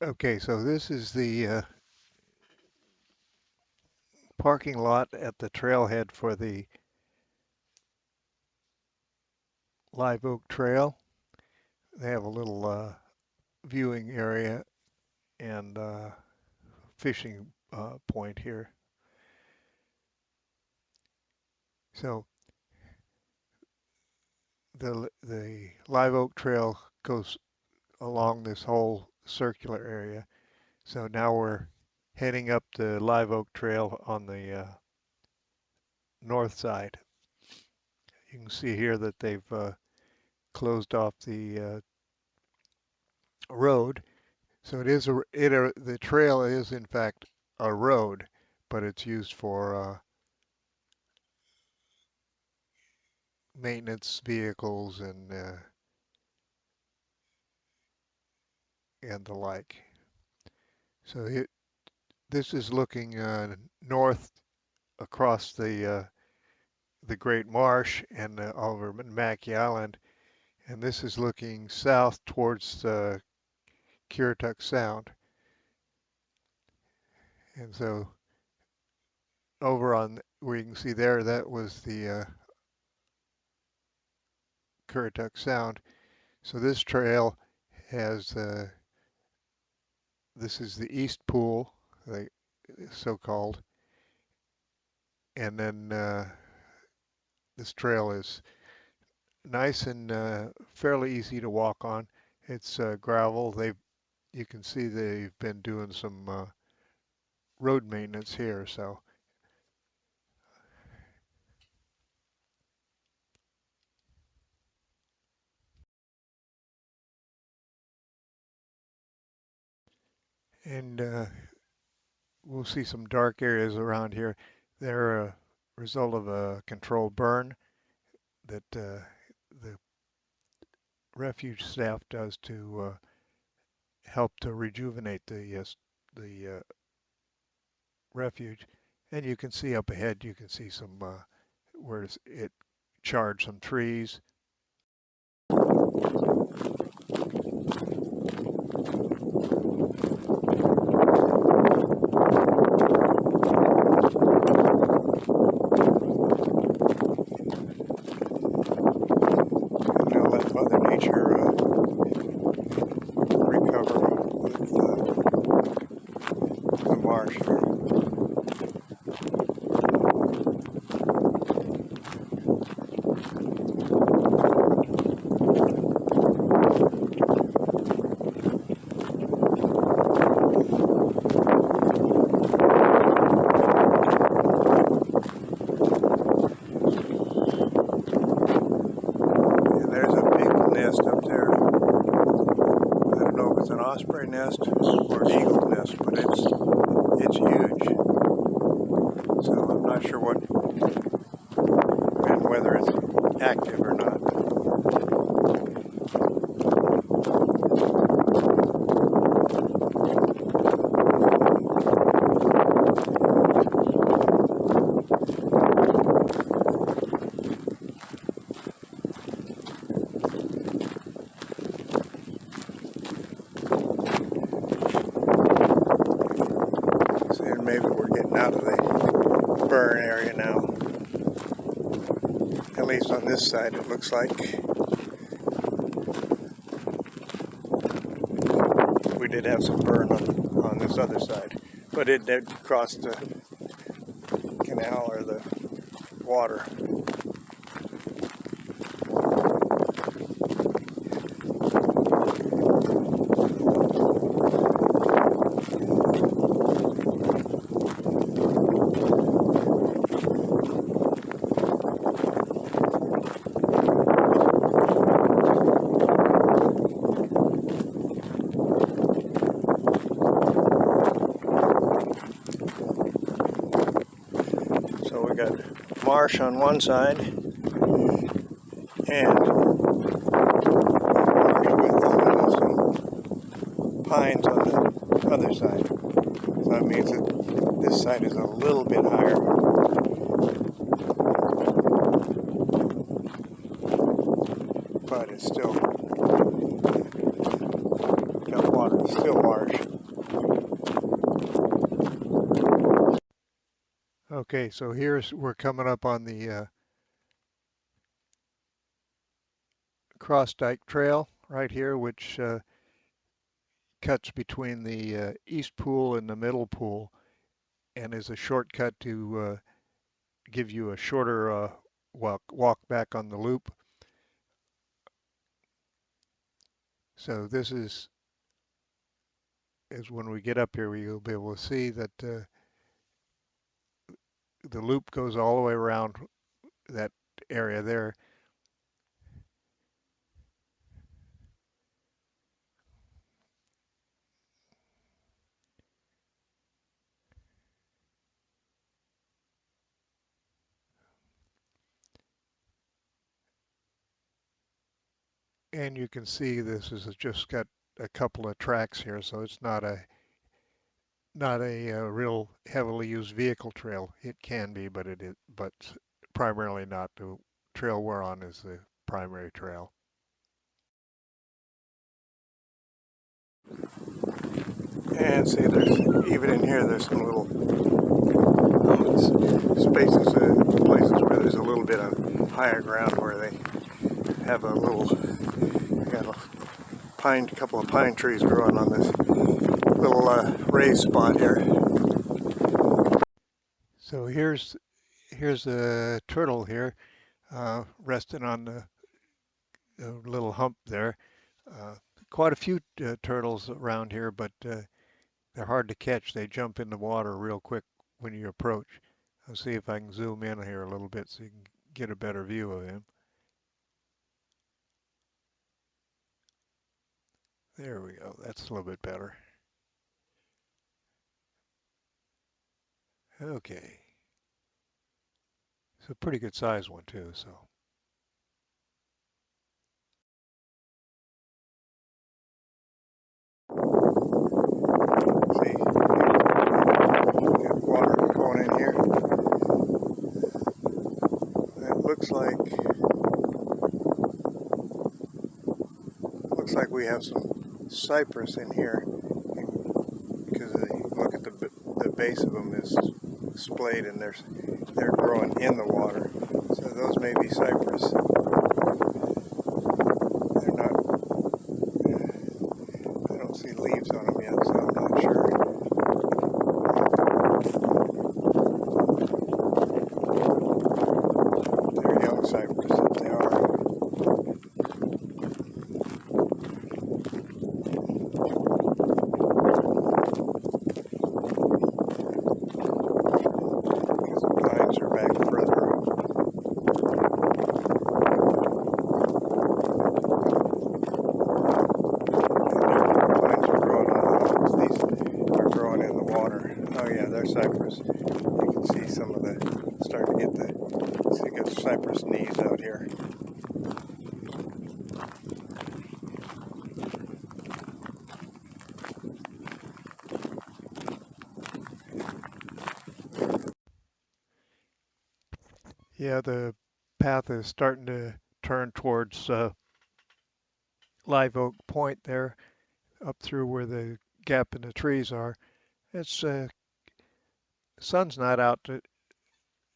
Okay, so this is the parking lot at the trailhead for the Live Oak Trail. They have a little viewing area and fishing point here. So the Live Oak Trail goes along this whole circular area. So now we're heading up the Live Oak Trail on the north side. You can see here that they've closed off the road. So it is the trail is in fact a road, but it's used for maintenance vehicles and the like. So this is looking north across the Great Marsh and over Mackay Island, and this is looking south towards Currituck Sound. And so over on where you can see there, that was the Currituck Sound. So this trail has this is the East Pool, the so-called, and then this trail is nice and fairly easy to walk on. It's gravel. You can see they've been doing some road maintenance here. So, and we'll see some dark areas around here. They're a result of a controlled burn that the refuge staff does to help to rejuvenate the refuge. And you can see up ahead, you can see some where it charred some trees. And they'll let Mother Nature recover with the marsh here. And there's a big nest up there. I don't know if it's an osprey nest or an eagle nest, but it's huge. So I'm not sure what and whether it's active or not. So maybe we're getting out of the burn area now. At least on this side it looks like. We did have some burn on this other side, but it did cross the canal or the water. So we got marsh on one side and marsh with some pines on the other side. So that means that this side is a little bit higher. But it's still got water. water, still marsh. Okay, so we're coming up on the Cross Dyke Trail right here, which cuts between the East Pool and the Middle Pool, and is a shortcut to give you a shorter walk back on the loop. So this is when we get up here, you'll be able to see that the loop goes all the way around that area there. And you can see this is just got a couple of tracks here, so it's not a real heavily used vehicle trail. It can be, but it is, but primarily not. The trail we're on is the primary trail. And see, there's even in here, there's some little spaces, places where there's a little bit of higher ground where they have a little, got a couple of pine trees growing on this little raised spot here. So here's a turtle here, resting on the little hump there. Uh, Quite a few turtles around here, but they're hard to catch. They jump in the water real quick when you approach. I'll see if I can zoom in here a little bit so you can get a better view of him. There we go. That's a little bit better. Okay. It's a pretty good size one too, so. See, got water going in here. It looks like we have some cypress in here, because look at the base of them is splayed, and they're growing in the water. So those may be cypress. They're not. I don't see leaves on them yet, so I'm not sure. They're young cypress if they are. Because the pines are back further up. Pines are growing on the humps. These are growing in the water. Oh yeah, they're cypress. You can see some of the, starting to get the, see, got cypress knees out here. Yeah, the path is starting to turn towards Live Oak Point there, up through where the gap in the trees are. It's sun's not out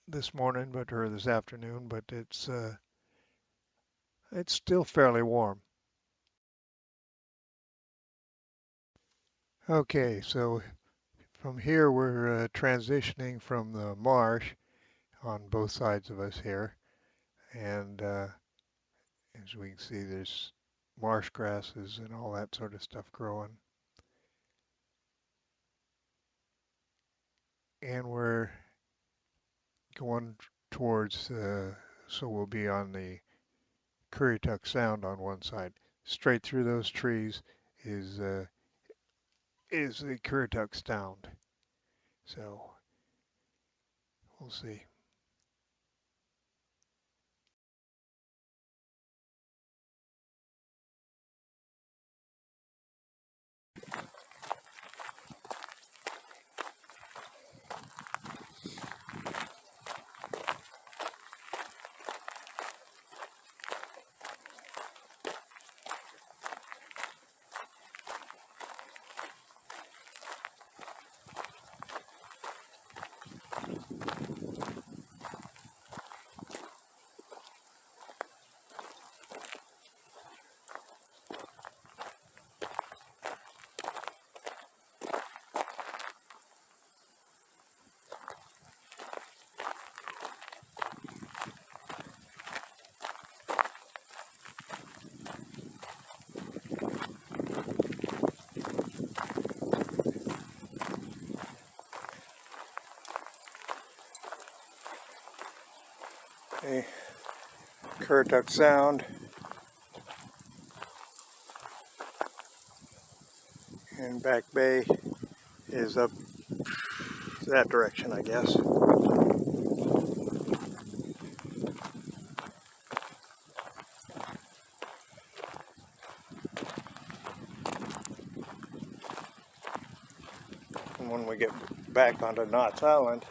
this morning, or this afternoon, but it's still fairly warm. Okay, so from here we're transitioning from the marsh on both sides of us here, and as we can see, there's marsh grasses and all that sort of stuff growing. And we're going towards, so we'll be on the Currituck Sound on one side. Straight through those trees is the Currituck Sound. So we'll see. Currituck Sound, and Back Bay is up that direction, I guess. And when we get back onto Knott's Island,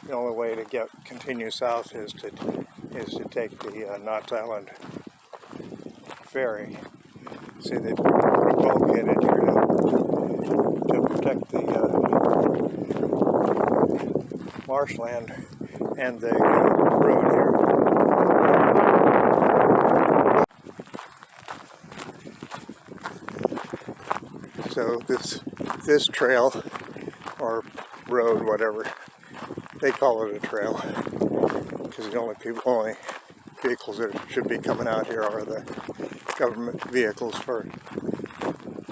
the only way to continue south is to take the Knott's Island ferry. See, they put a bulkhead in here to protect the marshland and the road here. So this trail, or road, whatever, they call it a trail, because the only vehicles that should be coming out here are the government vehicles for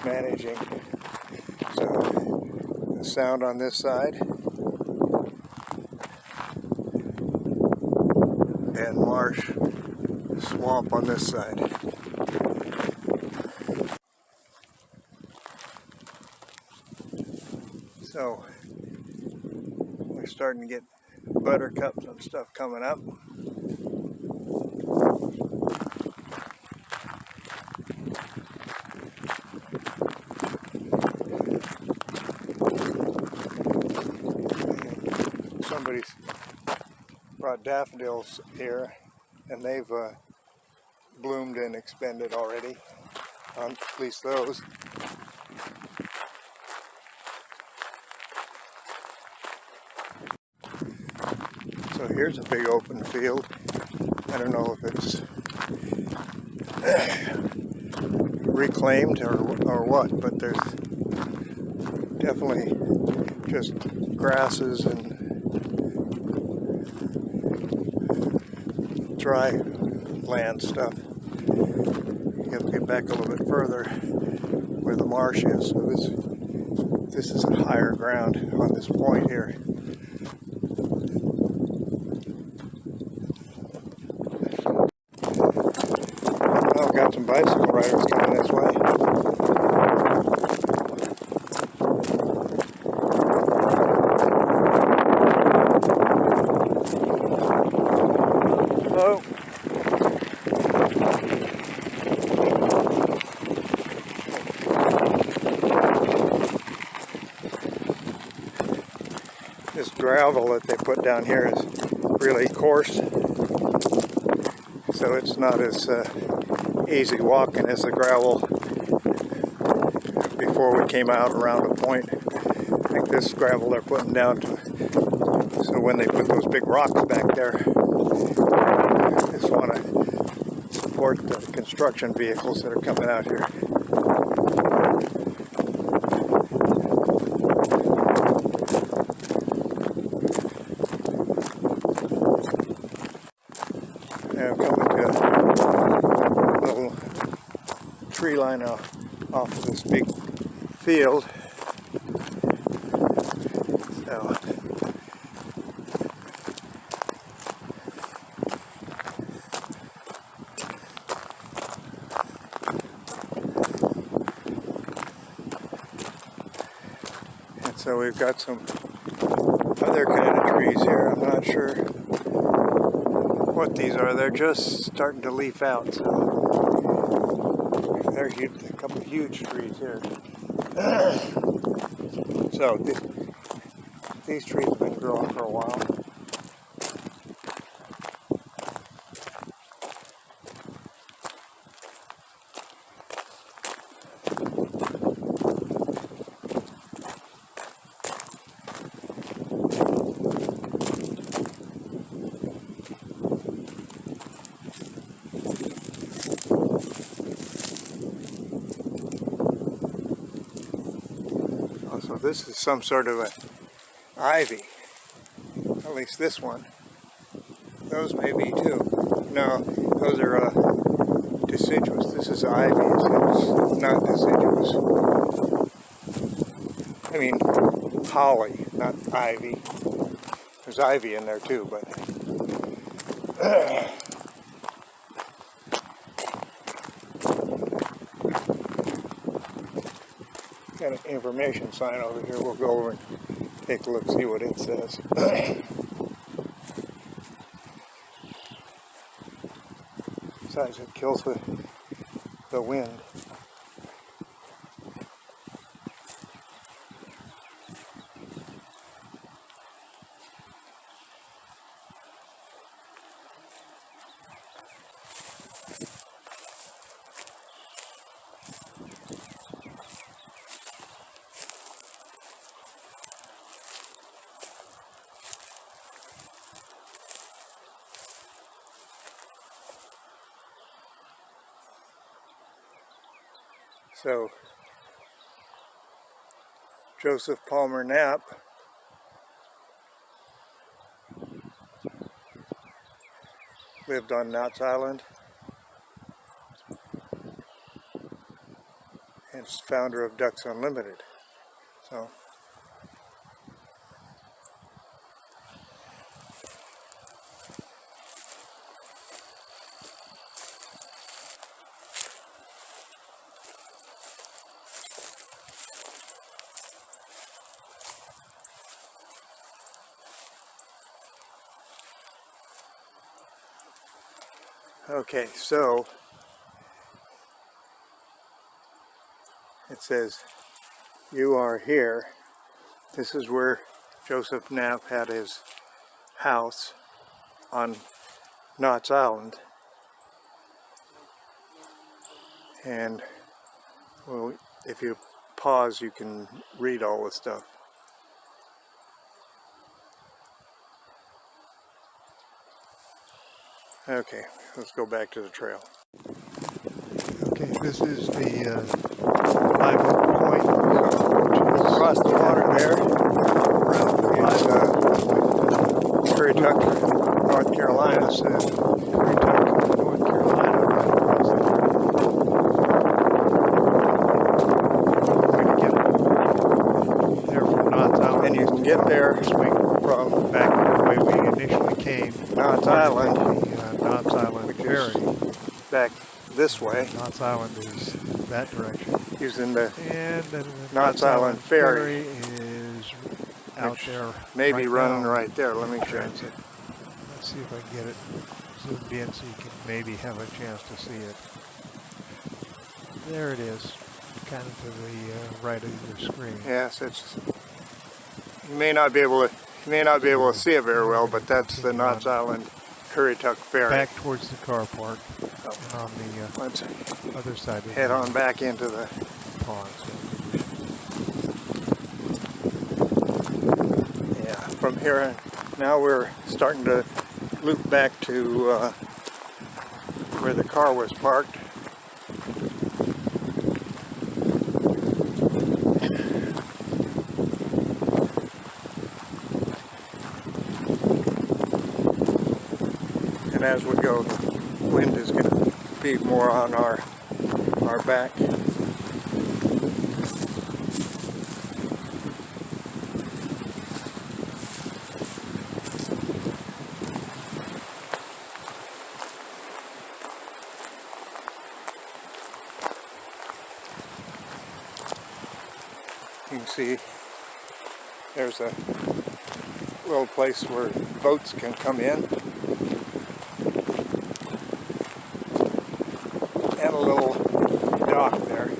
managing. So the sound on this side, and marsh, swamp on this side. So we're starting to get buttercups and stuff coming up. Somebody's brought daffodils here, and they've bloomed and expanded already, at least those. So here's a big open field. I don't know if it's reclaimed or what, but there's definitely just grasses and dry land stuff. You have to get back a little bit further where the marsh is. So this is higher ground on this point here. Oh, got some bicycle riders coming this way. Hello. This gravel that they put down here is really coarse, so it's not as easy walking as the gravel before we came out around a point. I think this gravel they're putting down so when they put those big rocks back there, they just want to support the construction vehicles that are coming out here. Now coming to a little tree line off of this big field. So so we've got some other kind of trees here. I'm not sure what these are. They're just starting to leaf out. So there's a couple of huge trees here. So these trees have been growing for a while. So this is some sort of an ivy, at least this one. Those may be too. No, those are deciduous. This is ivy, so it's not deciduous. I mean, holly, not ivy. There's ivy in there too, but Got an information sign over here. We'll go over and take a look, see what it says. Besides, it kills the wind. So, Joseph Palmer Knapp lived on Knott's Island and is founder of Ducks Unlimited. So, okay, so it says, "You are here." This is where Joseph Knapp had his house on Knott's Island. And, well, if you pause, you can read all the stuff. Okay, let's go back to the trail. Okay, this is the Live Oak Point, which is Across the water there is Currituck, North Carolina. Currituck, North Carolina, right across the way to get there from Knott's Island. And you can get there Swing from back the way we initially came. Knott's Island, The Knott's Island ferry. back this way, Knott's Island is that direction. using the And the Knott's Island ferry is out there. maybe running now. right there. Let me check. Transit. Let's see if I can get it zoomed in so you can maybe have a chance to see it. There it is, kind of to the right of your screen. Yes, it's. You may not be able to see it very well, but that's the Knott's Island Currituck ferry. Back towards the car park, Oh. and on the Let's other side of head the on back into the. pond. Yeah, from here now we're starting to loop back to where the car was parked. And as we go, the wind is going to be more on our back. You can see there's a little place where boats can come in, and a little dock there.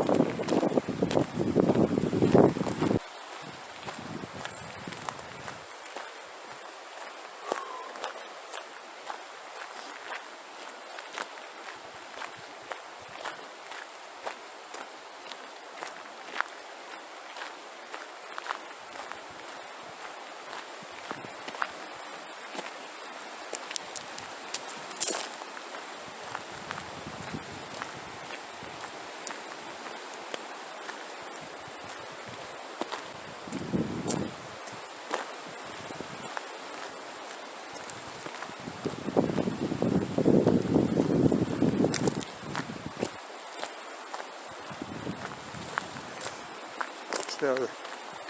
The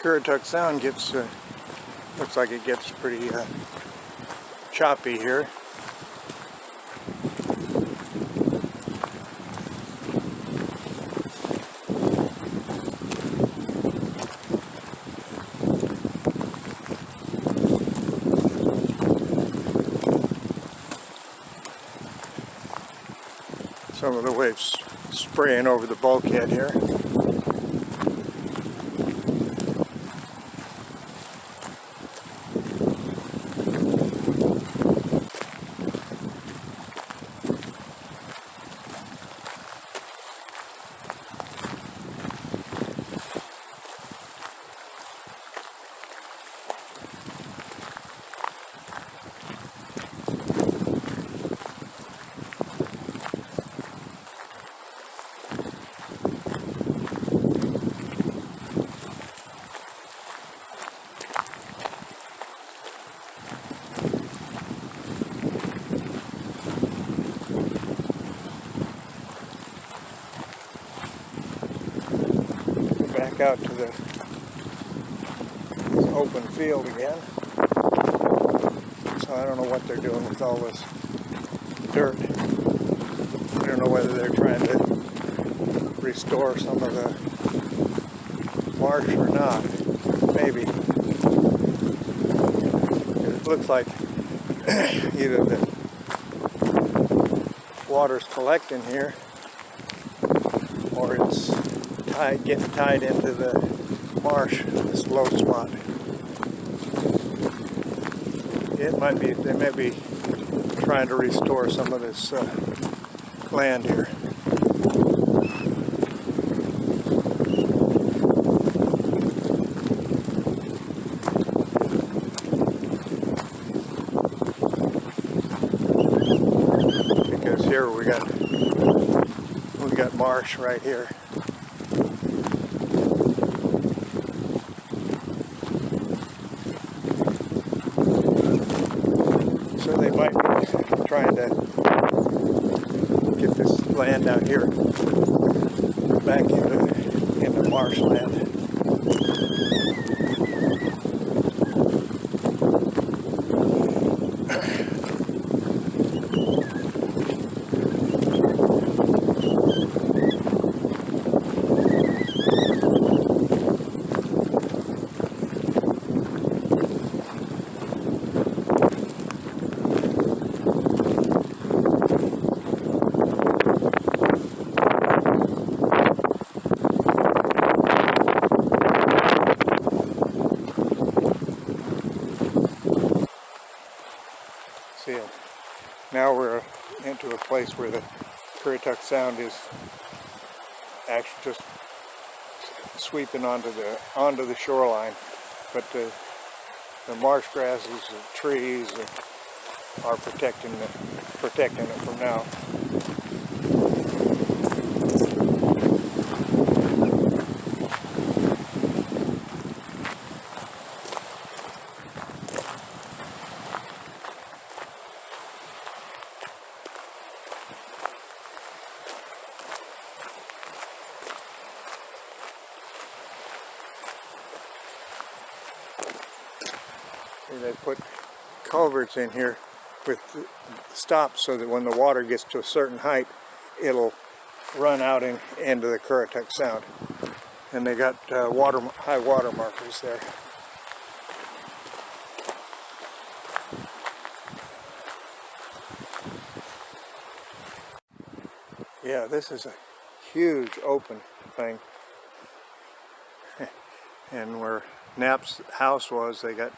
Currituck Sound gets, looks like it gets pretty choppy here. some of the waves spraying over the bulkhead here. Back out to the open field again. So I don't know what they're doing with all this dirt. I don't know whether they're trying to restore some of the marsh or not. Maybe. It looks like either the water's collecting here or it's getting tied into the marsh, this low spot. It might be, they may be trying to restore some of this land here. Because here we got marsh right here. So they might be trying to get this land out here back into marshland. See, now we're into a place where the Currituck Sound is actually just sweeping onto the shoreline, but the marsh grasses and trees are protecting it from now. They put culverts in here with stops so that when the water gets to a certain height, it'll run out into the Currituck Sound. And they got high water markers there. Yeah, this is a huge open thing. And where Knapp's house was, they got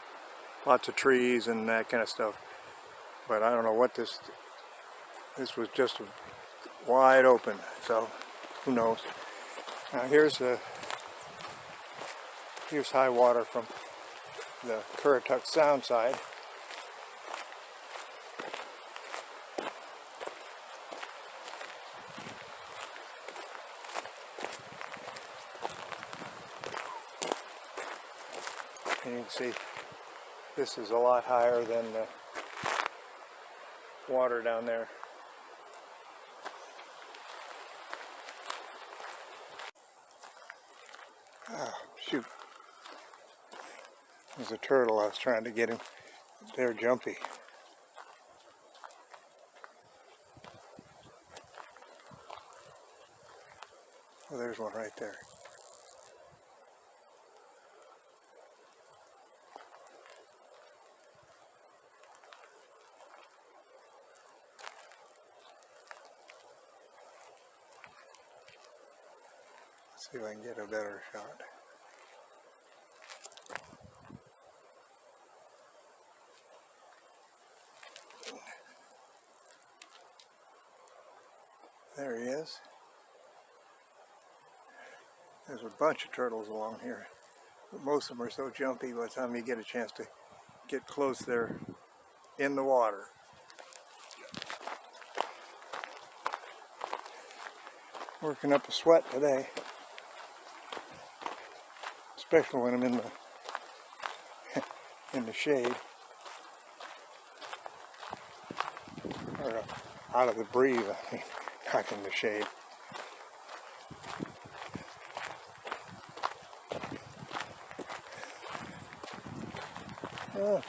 lots of trees and that kind of stuff. But I don't know what this was, just wide open, so who knows. Now here's high water from the Currituck Sound side. And you can see this is a lot higher than the water down there. Oh, shoot. There's a turtle. I was trying to get him. They're jumpy. Oh, there's one right there. See if I can get a better shot. There he is. There's a bunch of turtles along here, but most of them are so jumpy by the time you get a chance to get close, they're in the water. Working up a sweat today, especially when I'm in the shade, or out of the breeze, I mean, not in the shade.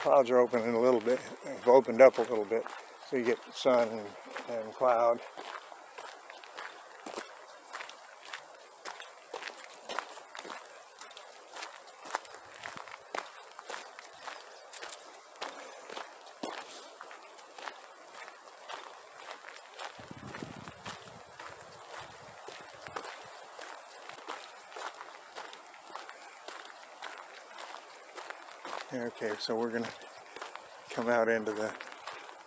Clouds are opening a little bit. They've opened up a little bit, so you get sun and cloud. Okay, so we're going to come out into the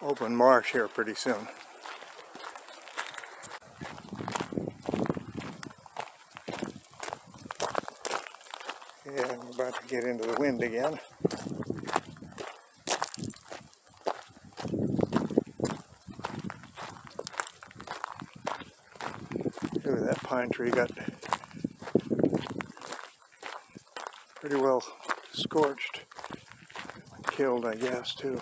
open marsh here pretty soon. Yeah, we're about to get into the wind again. Ooh, that pine tree got pretty well scorched. Killed, I guess, too.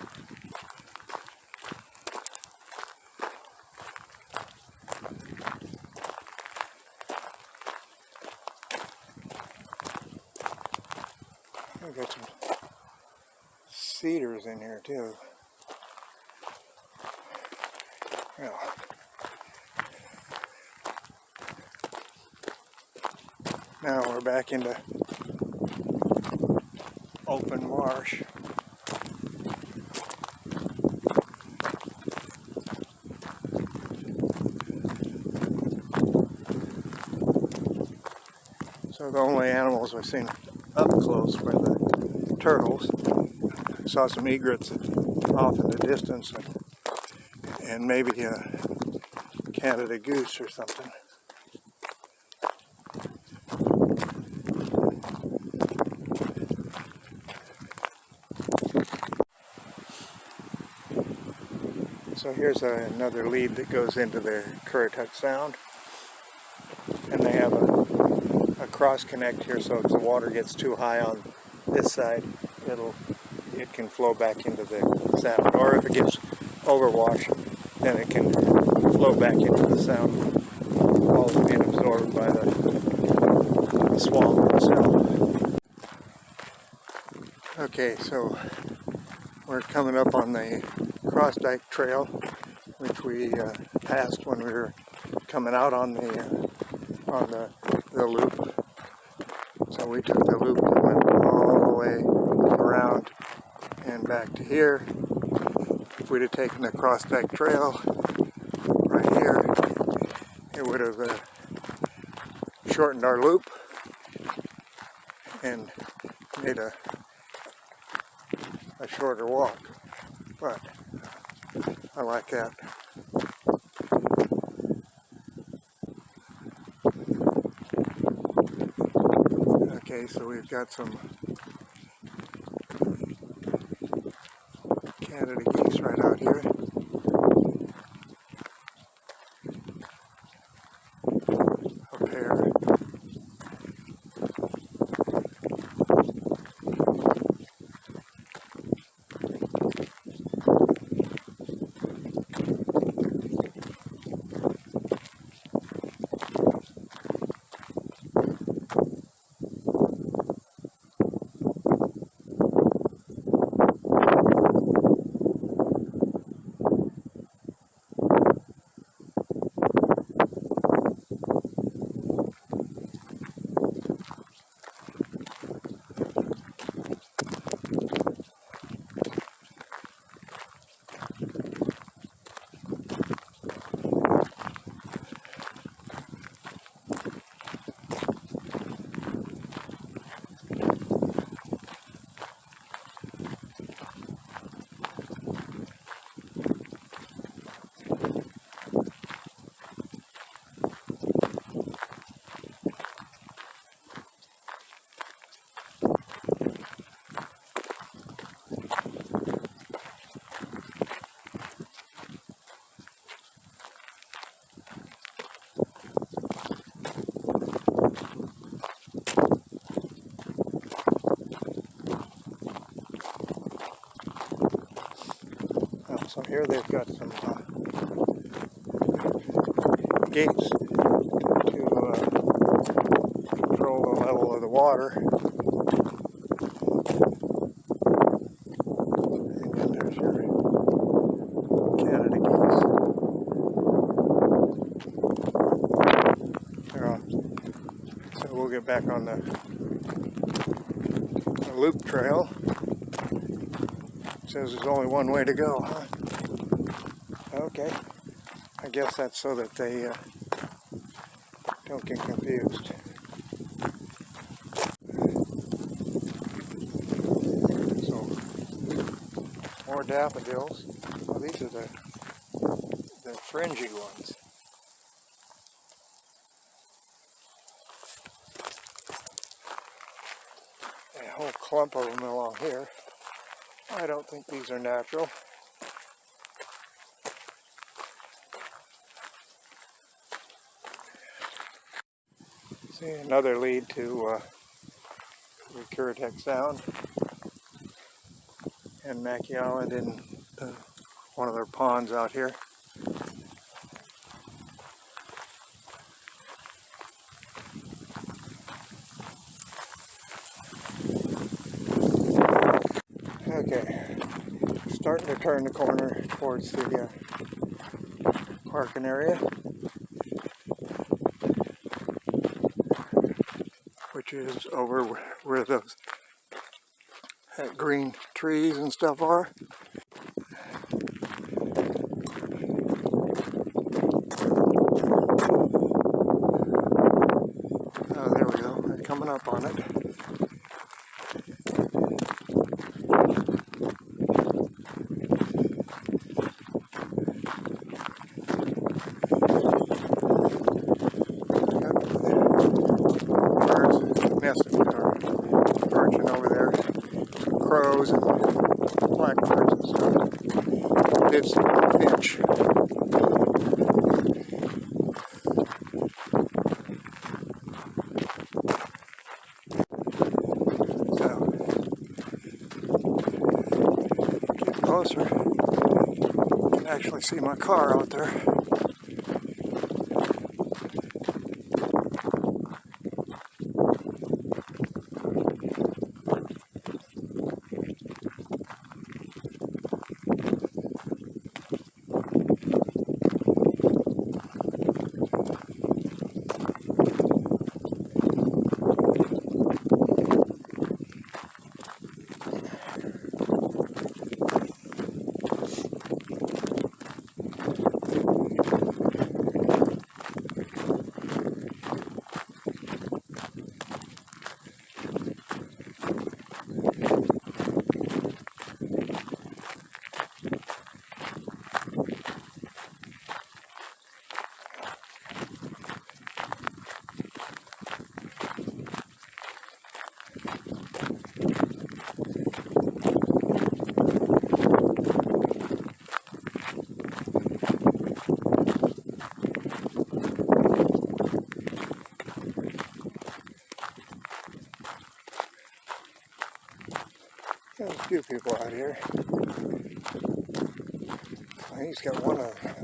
I've got some cedars in here, too. Well, now we're back into open marsh. So the only animals we've seen up close were the turtles. I saw some egrets off in the distance, and maybe a Canada goose or something. So here's another lead that goes into the Currituck Sound, and they have a cross connect here, so if the water gets too high on this side, it can flow back into the sound, or if it gets overwashed, then it can flow back into the sound, all being absorbed by the swamp itself. Okay, so we're coming up on the Cross Dyke Trail, which we passed when we were coming out on the loop. So we took the loop and went all the way around and back to here. If we'd have taken the Cross Dyke Trail right here, it would have shortened our loop and made a shorter walk. But I like that. Okay, so we've got some Canada geese right out here. A pair. Also here they've got some gates to control the level of the water. And then there's your Canada geese. So we'll get back on the loop trail. It says there's only one way to go, huh? Okay. I guess that's so that they don't get confused. So, more daffodils. Oh, these are the fringy ones. A whole clump of them along here. I don't think these are natural. See, another lead to the Sound and Mackay Island in one of their ponds out here. Okay, starting to turn the corner towards the parking area, which is over where those green trees and stuff are. There we go, they're coming up on it. Perching over there, crows and blackbirds and stuff. It's finch. So, get closer. You can actually see my car out there. There's a few people out here. He's got one of them.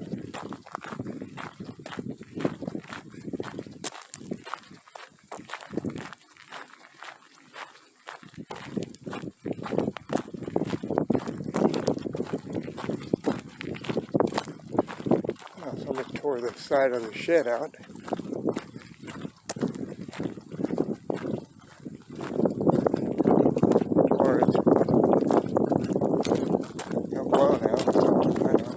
Oh, somebody tore the side of the shed out. Or it's got blown out. I don't know.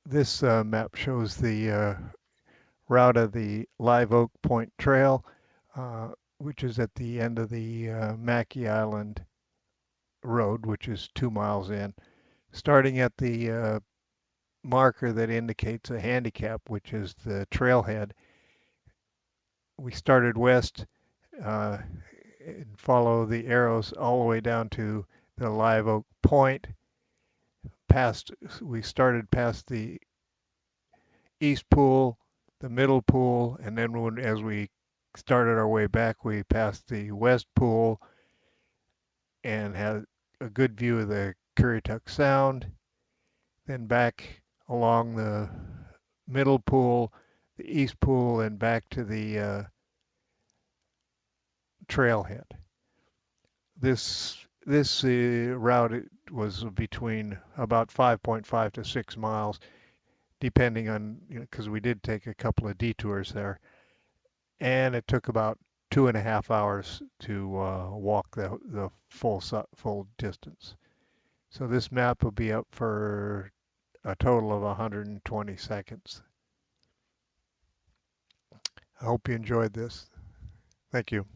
This map shows the route of the Live Oak Point Trail, which is at the end of the Mackay Island Road, which is 2 miles in. Starting at the marker that indicates a handicap, which is the trailhead. We started west uh, and follow the arrows all the way down to the Live Oak Point. Past, we started past the East Pool, the Middle Pool, and then as we started our way back, we passed the West Pool and had a good view of the Currituck Sound. Then back along the Middle Pool, the East Pool, and back to the trailhead. This route was between about 5.5 to 6 miles, depending on, because we did take a couple of detours there, and it took about 2.5 hours to walk the full distance. So this map will be up for a total of 120 seconds. I hope you enjoyed this. Thank you.